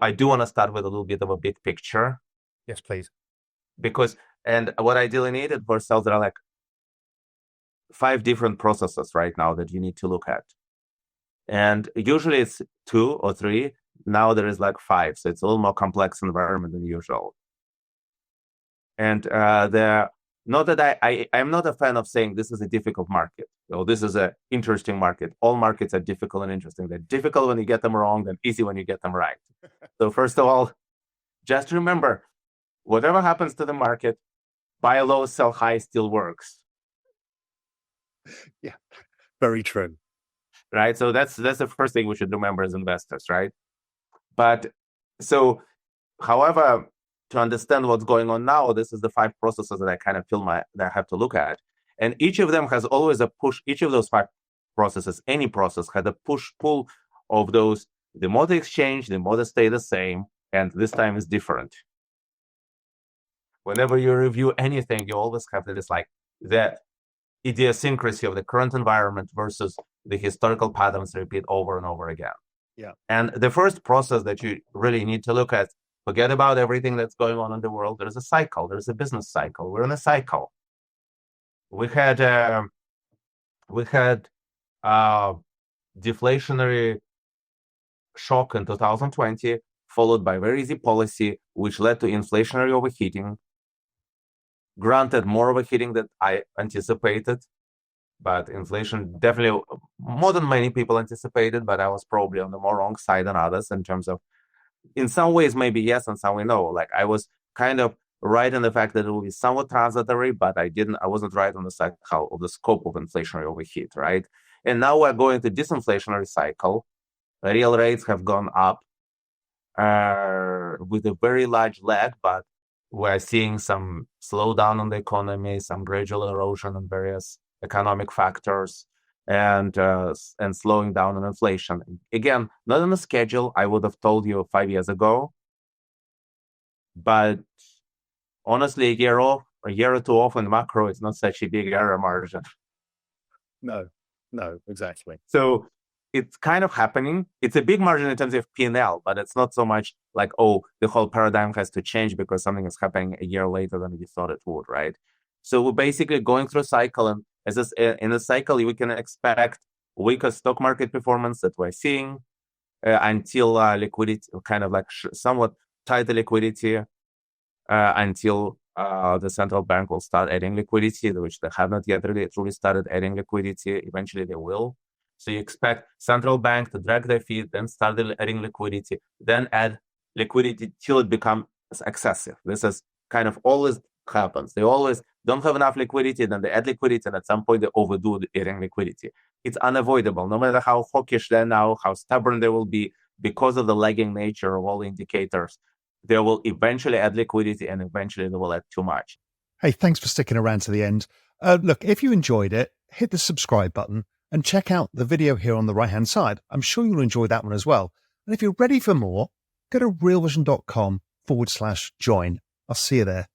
I do want to start with a little bit of a big picture Yes, please. and what I delineated for cells, there are like 5 different processes right now that you need to look at. And usually it's 2 or 3. Now there is like 5. So it's a little more complex environment than usual. And not that I'm not a fan of saying this is a difficult market. So this is an interesting market. All markets are difficult and interesting. They're difficult when you get them wrong and easy when you get them right. So first of all, just remember, whatever happens to the market, buy low, sell high still works. Yeah, very true. Right? So that's the first thing we should remember as investors, right? But so, however, to understand what's going on now, this is the 5 processes that I kind of feel that I have to look at. And each of them has always a push. Each of those 5 processes, any process, had a push-pull of those. The more they exchange, the more they stay the same. And this time is different. Whenever you review anything, you always have this like that idiosyncrasy of the current environment versus the historical patterns repeat over and over again. Yeah. And the first process that you really need to look at, forget about everything that's going on in the world. There's a cycle. There's a business cycle. We're in a cycle. We had deflationary shock in 2020, followed by very easy policy, which led to inflationary overheating. Granted, more overheating than I anticipated, but inflation definitely more than many people anticipated, but I was probably on the more wrong side than others in terms of, in some ways, maybe yes, and some way no. Like I was kind of right in the fact that it will be somewhat transitory, but I wasn't right on the cycle of the scope of inflationary overheat, right? And now we're going to disinflationary cycle. Real rates have gone up with a very large lag, but we're seeing some slowdown on the economy, some gradual erosion on various economic factors, and slowing down on inflation. Again, not on the schedule I would have told you 5 years ago, but honestly, a year or 2 off in macro is not such a big error margin. No, exactly. So it's kind of happening. It's a big margin in terms of P&L, but it's not so much like, oh, the whole paradigm has to change because something is happening a year later than we thought it would, right? So we're basically going through a cycle, and in a cycle, we can expect weaker stock market performance that we're seeing until liquidity, kind of like somewhat tighter liquidity, until the central bank will start adding liquidity, which they have not yet really truly started adding liquidity. Eventually, they will. So you expect central bank to drag their feet, then start adding liquidity, then add liquidity till it becomes excessive. This is kind of always happens. They always don't have enough liquidity, then they add liquidity, and at some point they overdo adding liquidity. It's unavoidable. No matter how hawkish they're now, how stubborn they will be, because of the lagging nature of all the indicators, they will eventually add liquidity, and eventually they will add too much. Hey, thanks for sticking around to the end. Look, if you enjoyed it, hit the subscribe button and check out the video here on the right-hand side. I'm sure you'll enjoy that one as well. And if you're ready for more, go to realvision.com/join. I'll see you there.